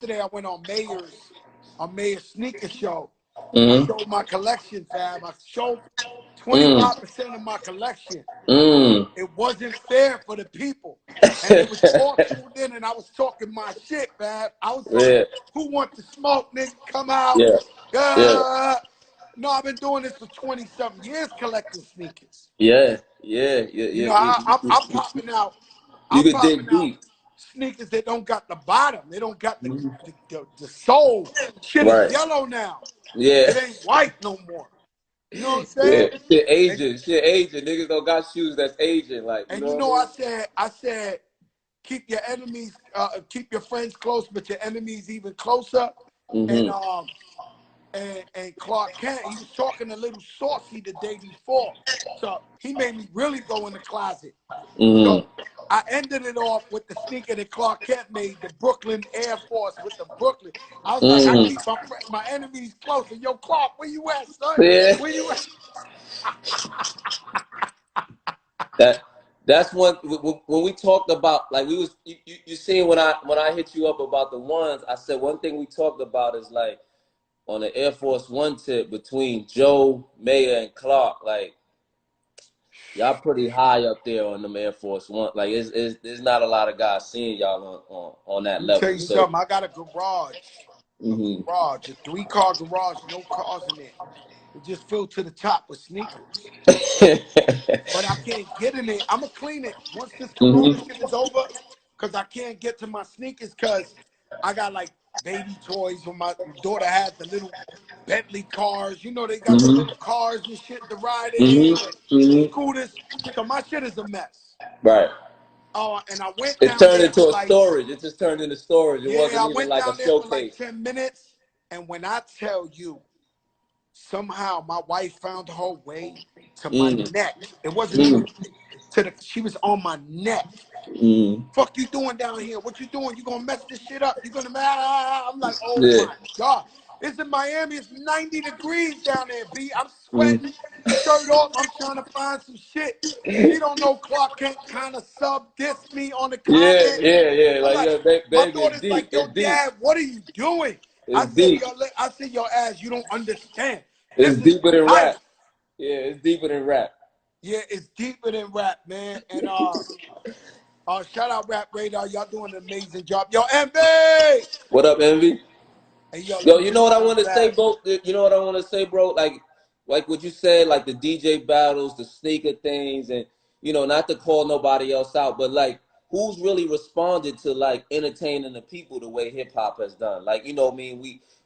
yesterday I went on Mayor's sneaker show. I Mm-hmm. showed my collection, Fab. I showed Mm. 25% of my collection. Mm. It wasn't fair for the people. And it was all tuned in, and I was talking my shit, Fab. I was like, Yeah. who wants to smoke, nigga? Come out. Yeah. Yeah. No, I've been doing this for 20-something years collecting sneakers. Yeah. Yeah. Yeah. You Yeah. know, I'm popping out. You I'm could dig popping out deep. sneakers that don't got the bottom. They don't got Mhm. the sole. Shit is Right. yellow now. Yeah. It ain't white no more. You know what I'm Yeah. saying? Shit And, aging. Shit aging. Niggas don't got shoes that's aging. Like, you and know you what I know, mean? I said, keep your enemies, keep your friends close, but your enemies even closer. And Mm-hmm. and Clark Kent, he was talking a little saucy the day before, so he made me really go in the closet. Mm-hmm. So I ended it off with the sneaker that Clark Kent made, the Brooklyn Air Force with the Brooklyn. I was like, I Mm. keep my enemies closer. Yo, Clark, where you at, son? Yeah. Where you at? That's when we talked about, like, we was you seen when I hit you up about the ones. I said one thing we talked about is like on the Air Force One tip between Joe, Mayer, and Clark, like y'all pretty high up there on them Air Force One. Like there's not a lot of guys seeing y'all on that Let me tell level. you So something. I got a mm-hmm. garage, a 3-car garage, no cars in it. It just filled to the top with sneakers. But I can't get in it. I'm going to clean it once this Corona Mm-hmm. shit is over, because I can't get to my sneakers because I got like baby toys. When my daughter had the little Bentley cars, you know, they got the Mm-hmm. little cars and shit to ride in, and Mm-hmm. Mm-hmm. scooters. So my shit is a mess. Right. And I went It down turned there for into a like, storage. It just turned into storage. It yeah, wasn't I even went like a down there for like showcase. 10 minutes. And when I tell you, somehow my wife found her way to my Mm. neck. It wasn't Mm. even she was on my neck. Mm. Fuck you doing down here? What you doing? You gonna mess this shit up? You gonna I'm like, oh Yeah. my God. It's in Miami, it's 90 degrees down there, B. I'm Mm. sweating, shirt off, I'm trying to find some shit. She don't know Clark Kent kind of sub diss me on the Yeah, comment. yeah, yeah. I'm Like, like, yeah, my baby, it's daughter's deep. like, yo, It's deep. dad, what are you doing? It's deep. I said, yo, ass, you don't understand. It's This is deeper than life. rap. Yeah, it's deeper than rap. Yeah, it's deeper than rap, man. And shout out Rap Radar. Y'all doing an amazing job. Yo, MB! What up, Envy? Hey, yo, let Yo, me you tell know you what I something, want to say, Fab. bro? You know what I want to say, bro? Like what you said, like the DJ battles, the sneaker things, and not to call nobody else out, but like who's really responded to like entertaining the people the way hip hop has done? Like, I mean,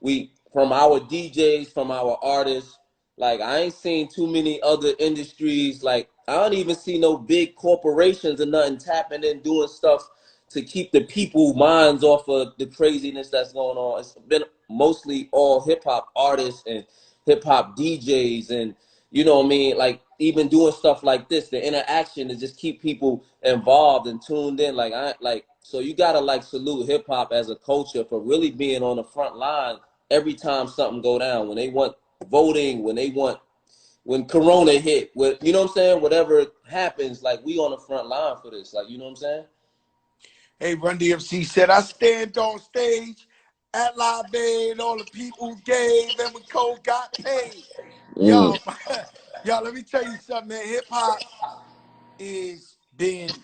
we from our DJs, from our artists. Like, I ain't seen too many other industries. Like, I don't even see no big corporations or nothing tapping in doing stuff to keep the people minds off of the craziness that's going on. It's been mostly all hip hop artists and hip hop DJs, and you know what I mean, like even doing stuff like this, the interaction to just keep people involved and tuned in. So you gotta like salute hip hop as a culture for really being on the front line every time something go down. When they want voting, when Corona hit, you know what I'm saying, whatever happens, like we on the front line for this. Like, you know what I'm saying? Hey, Run DMC said, I stand on stage at Live Aid, all the people who gave, and when Cole got paid. Mm. Yo, yo, let me tell you something, man. Hip hop is being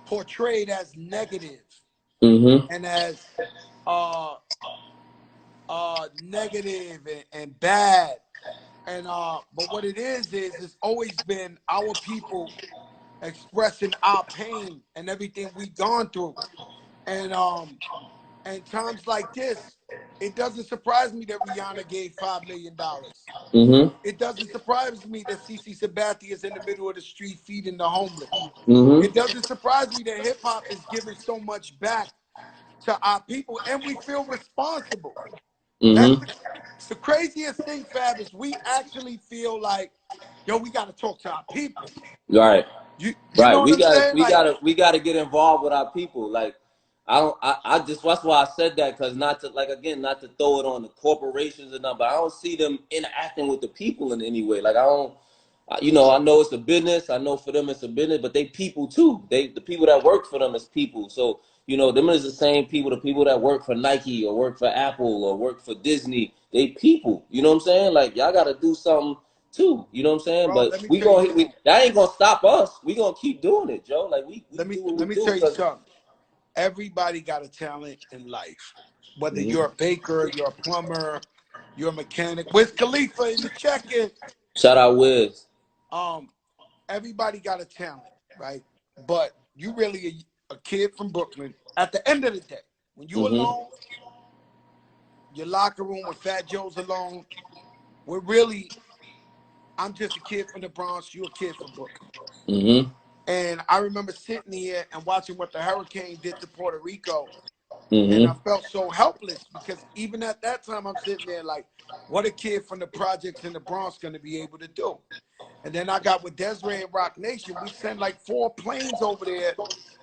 portrayed as negative Mm-hmm. and as uh negative and bad. And but what it is it's always been our people expressing our pain and everything we've gone through. And times like this, it doesn't surprise me that Rihanna gave $5 million. Mm-hmm. It doesn't surprise me that CC Sabathia is in the middle of the street feeding the homeless. Mm-hmm. It doesn't surprise me that hip hop is giving so much back to our people, and we feel responsible. That's Mm-hmm. the craziest thing, Fab, is we actually feel like, yo, we got to talk to our people. Right. You know Right. what We I'm gotta saying? we Like, gotta we gotta get involved with our people. Like, I just, that's why I said that, because not to, like, again, not to throw it on the corporations or nothing, but I don't see them interacting with the people in any way. Like, You know, I know it's a business. I know for them it's a business, but they people too. The people that work for them is people. So, you know, them is the same people, the people that work for Nike or work for Apple or work for Disney. They people. You know what I'm saying? Like, y'all gotta do something too. You know what I'm saying? Bro, But let me tell you something. that ain't gonna stop us. We gonna keep doing it, Joe. Like we Let me do what we let me do tell you because something. Everybody got a talent in life. Whether you're a baker, you're a plumber, you're a mechanic. Wiz Khalifa in the check-in. shout out Wiz. Um, everybody got a talent, right? But you really a kid from Brooklyn. At the end of the day, when you Mm-hmm. alone, your locker room when Fat Joe's alone, we're really. I'm just a kid from the Bronx. You a kid from Brooklyn. Mm-hmm. And I remember sitting here and watching what the hurricane did to Puerto Rico. And I Mm-hmm. felt so helpless because even at that time, I'm sitting there like, what a kid from the projects in the Bronx going to be able to do. And then I got with Desiree and Rock Nation. We sent like 4 planes over there.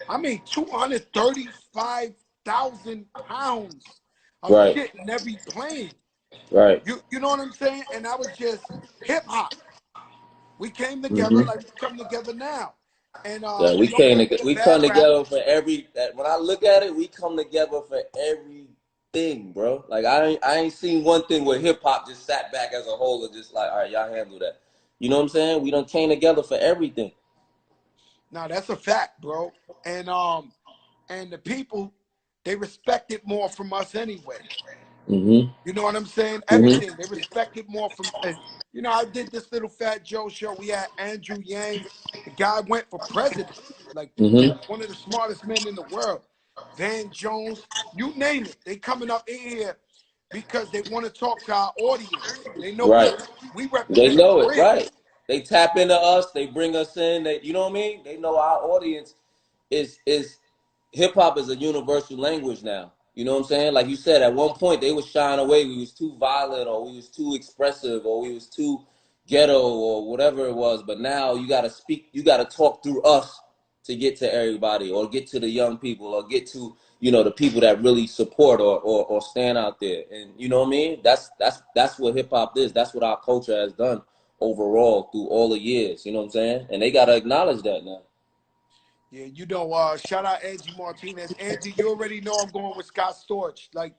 I mean, 235,000 pounds of Right. shit in every plane. Right. You know what I'm saying? And that was just hip hop. We came together Mm-hmm. like we come together now. And Yeah, no shade to we come bad together rappers. for every. When I look at it, we come together for everything, bro. Like I ain't seen one thing where hip hop just sat back as a whole and just like, all right, y'all handle that. You know what I'm saying? We done came together for everything. Now that's a fact, bro. And the people, they respect it more from us anyway. Mm-hmm. You know what I'm saying? Mm-hmm. Everything. They respect it more from you know, I did this little Fat Joe show. We had Andrew Yang. The guy went for president. Like Mm-hmm. one of the smartest men in the world. Van Jones, you name it. They coming up in here because they want to talk to our audience. They know Right. we They represent know the it, real. right? They tap into us. They bring us in. They, you know what I mean? They know our audience is hip hop is a universal language now. You know what I'm saying? Like you said, at one point they was shying away. We was too violent, or we was too expressive, or we was too ghetto, or whatever it was. But now you got to speak. You got to talk through us to get to everybody, or get to the young people, or get to the people that really support or stand out there. And you know what I mean? That's what hip hop is. That's what our culture has done overall through all the years. You know what I'm saying? And they got to acknowledge that now. Yeah, you know, shout out Angie Martinez. Angie, you already know I'm going with Scott Storch. Like,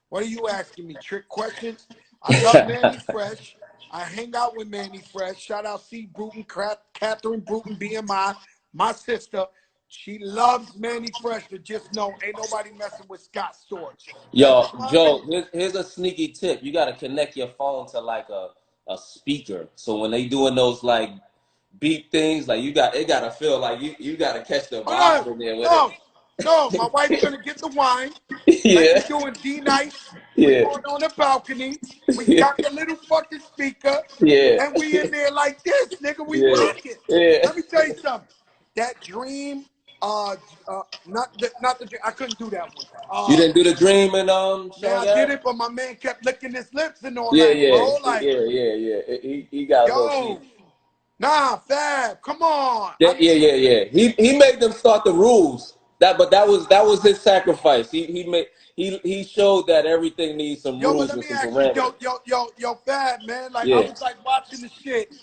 what are you asking me? Trick questions? I love Manny Fresh. I hang out with Manny Fresh. Shout out C. Bruton, Catherine Bruton, BMI, my sister. She loves Manny Fresh, but just know ain't nobody messing with Scott Storch. That's Yo, my Joe, man. here's a sneaky tip. You got to connect your phone to like a speaker. So when they doing those like beep things, like it got to feel like you got to catch the Oh no, vibe in there with no, it. no. My wife's gonna get the wine. Like we Yeah, doing D nice. We yeah, going on the balcony. We yeah, got the little fucking speaker, yeah, and we in there like this, nigga. We yeah, rocking. yeah. Let me tell you something. That dream, not the. I couldn't do that one. You didn't do the dream and Man, Sean I did Garrett? it, but my man kept licking his lips and all Yeah, that, yeah, bro. Like, yeah, yeah, yeah. He got a little deep. yo, nah, Fab, come on. Yeah, I yeah, mean, yeah, yeah. He made them start the rules. But that was his sacrifice. He showed that everything needs some yo, but rules let and me some ask you, parameters. yo, Fab, man. Like, I Yeah, was like watching the shit.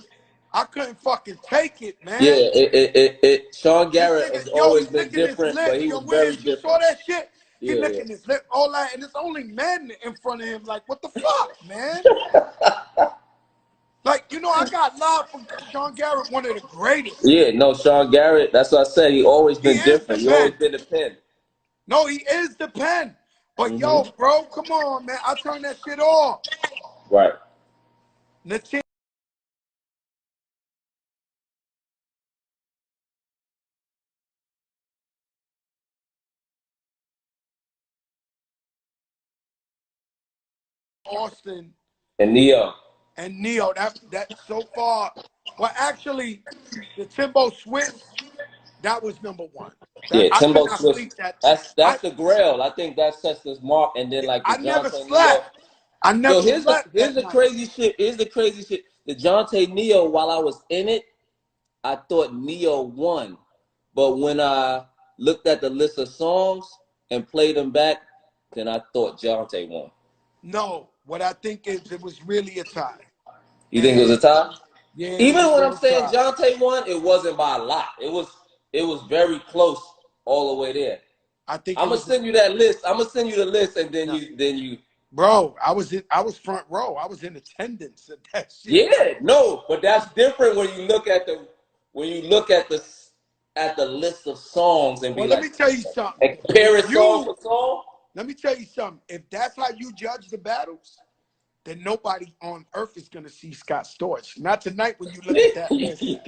I couldn't fucking take it, yeah. man. Sean This Garrett nigga, has yo, always he been licking his different, but lips. he Yo, was very Wiz, you saw different. that shit? He Yeah, licking his lip, all that, and it's only men in front of him. Like, what the fuck, man? Like, you know, I got love for Sean Garrett, one of the greatest. yeah. No, Sean Garrett. That's what I said. He always He been is the different. He always pen. been a pen. No, he is the pen. But yo, Hmm. bro, come on, man. I turn that shit off. Right. Natin Austin And Neo. and Neo. That so far. Well, actually, the Timbo Swiss, that was number one. That Yeah, I could Timbo not Swiss. sleep that. That's I the Grail. I think that sets this mark. And then like the I never Jonte Neo. slept. I Yo, never slept here's that the night. crazy shit. Here's the crazy shit. The Jonte Neo, while I was in it, I thought Neo won. But when I looked at the list of songs and played them back, then I thought Jonte won. No, what I think is it was really a tie. You think it was a And tie? Yeah, Even when I'm Neo saying tried. Jonte won, it wasn't by a lot. It was very close all the way there. I think I'm it gonna was. send you that list. I'm gonna send you the list, and then No, you. bro, I was front row. I was in attendance at that shit. Yeah, no, but that's different when you look at the list of songs and Well, be let like, me tell you something. and If compare it song you for song. Let me tell you something. If that's how you judge the battles, then nobody on earth is gonna see Scott Storch. Not tonight when you look at that list.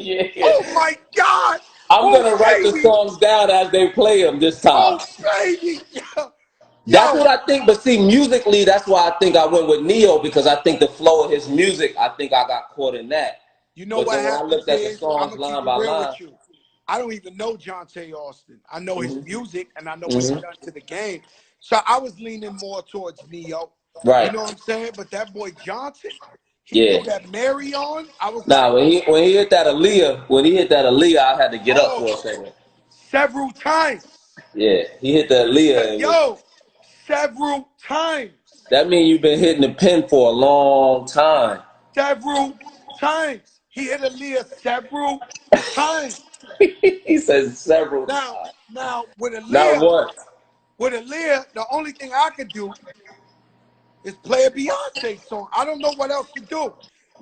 Oh Yeah. my God! I'm Oh gonna write the baby! songs down as they play them this time. Oh baby! That's Yo, what I think. But see, musically, that's why I think I went with Neo because I think the flow of his music, I think I got caught in that. you know But what then when I happens looked at the is I'm songs gonna keep line it by real line, with you. I don't even know Jonte Austin. I know his hmm music and I know what he hmm done to the game. So I was leaning more towards Neo. You right? know what I'm saying? But that boy Johnson, he Yeah. threw that Mary on. I was like, Nah, when he hit that Aaliyah, I had to get up oh, for a second. several times. Yeah, he hit the Aaliyah, and Yo, several times. that means you've been hitting the pen for a long time. Several times. He hit Aaliyah several times. He says several Now, times, now not once. with Aaliyah, the only thing I could do is play a Beyonce song. I don't know what else to do.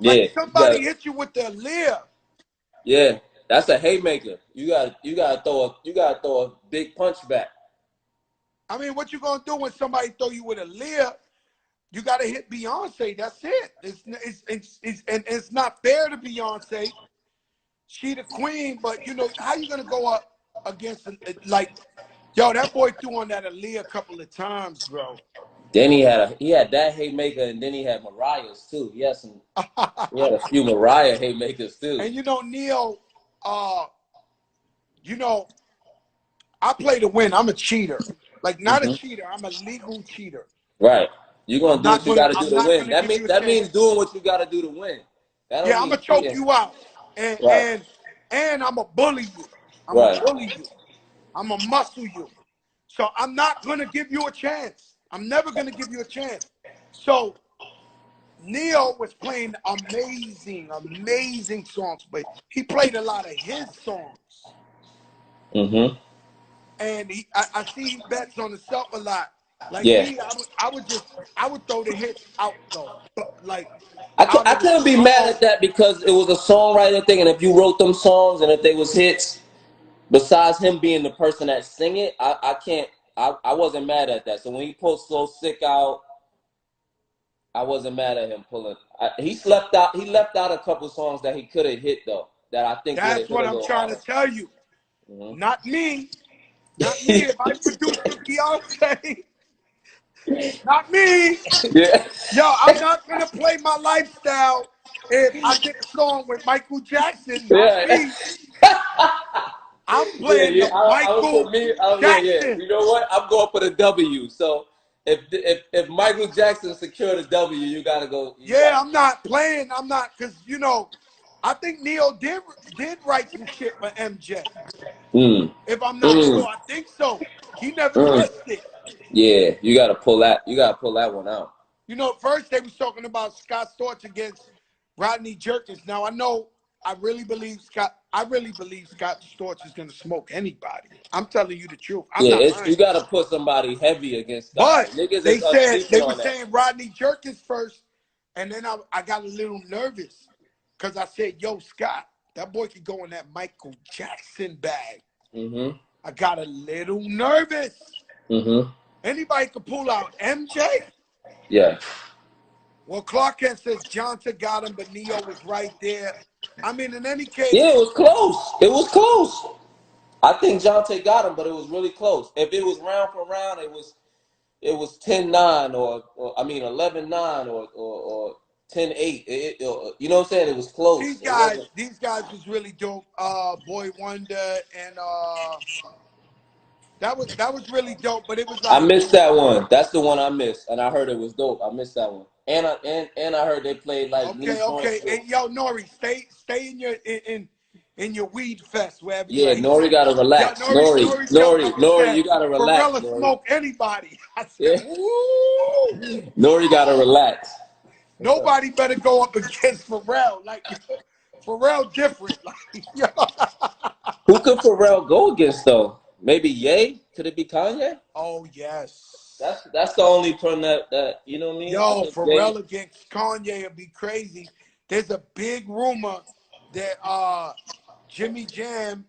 Like Yeah, you got. somebody hit you with the Aaliyah. Yeah, that's a haymaker. You gotta throw a big punch back. I mean, what you gonna do when somebody throw you with Aaliyah? You gotta hit Beyonce. That's it. And it's not fair to Beyonce. She the queen, but you know how you gonna go up against like, yo, that boy threw on that Aaliyah a couple of times, bro. Then he had that haymaker, and then he had Mariah's too. He had a few Mariah haymakers too. And you know, Neil, uh, you know, I play to win. I'm a cheater. Like not a hmm cheater. I'm a legal cheater. Right. You're gonna do what you gotta do I'm to not win. gonna That give means you a that means chance. doing what you gotta do to win. That don't Yeah, I'm mean gonna choke cheating. you out. And Right. and and I'm gonna bully you. I'm gonna Right. bully you. I'm gonna muscle you. So I'm not gonna give you a chance. I'm never gonna give you a chance. So Neo was playing amazing, amazing songs, but he played a lot of his songs. Mm-hmm. And I see he bets on himself a lot. Like Yeah. me, I would throw the hits out though, but like I, out I of the couldn't be mad song. at that because it was a songwriting thing, and if you wrote them songs and if they was hits, besides him being the person that sing it, I can't. I wasn't mad at that. So when he pulled "So Sick" out, I wasn't mad at him pulling. He slept out. He left out a couple songs that he could have hit though. That I think would have That's hit what a I'm little trying to harder. tell you. Mm-hmm. Not me. Not me. If I produce for Beyonce, not me. Yeah. Yo, I'm not gonna play my lifestyle if I get a song with Michael Jackson. Not Yeah. me. I'm Yeah, playing yeah. the I was for Michael me. Yeah, yeah. Jackson. You know what? I'm going for the W. So if Michael Jackson secured a W, you gotta go. You Yeah, got. I'm not playing. I'm not because you know, I think Neo did write some shit for MJ. Mm, If I'm not mm, sure, I think so. He never mm. touched it. Yeah, you gotta pull that. You gotta pull that one out. You know, first they was talking about Scott Storch against Rodney Jerkins. Now I know I really believe Scott Storch is gonna smoke anybody. I'm telling you the truth. I'm Yeah, not you lying. gotta put somebody heavy against Scott. But Like, niggas they are said sleeping they were on that. saying Rodney Jerkins first, and then I got a little nervous because I said, "Yo, Scott, that boy could go in that Michael Jackson bag." Mm-hmm. I got a little nervous. Mm-hmm. Anybody could pull out MJ. Yeah. Well, Clark Kent says Johnson got him, but Neo was right there. I mean, in any Yeah, it case, was close. It was close. I think Jonte got him, but it was really close. If it was round for round, it was 10-9 or I mean 11-9 or 10-8. You know what I'm saying? It was close. It wasn't. these guys was really dope. Boy Wonder and that was really dope. But it was I like, missed that one. That's the one I missed, and I heard it was dope. I missed that one, and I heard they played like new joints okay, too. and yo, Nori, stay in your in your weed fest wherever you Yeah, at. He Nori said, gotta yo, relax. Nori jumped up and Nori, said, you gotta relax, Pharrella Nori. smoke anybody. I said, Yeah, ooh. Nori gotta relax. Nobody better go up against Pharrell. Like Pharrell different. Like, yo. Who could Pharrell go against though? Maybe Ye? Could it be Kanye? Oh yes. That's the only person that you know what I mean. I Yo, think Ye. Pharrell against Kanye would be crazy. There's a big rumor that Jimmy Jam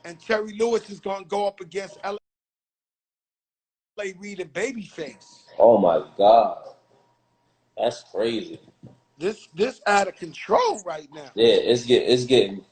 and Terry Lewis is gonna go up against LA Reid and Babyface. Oh my God, that's crazy. This out of control right now. Yeah, it's getting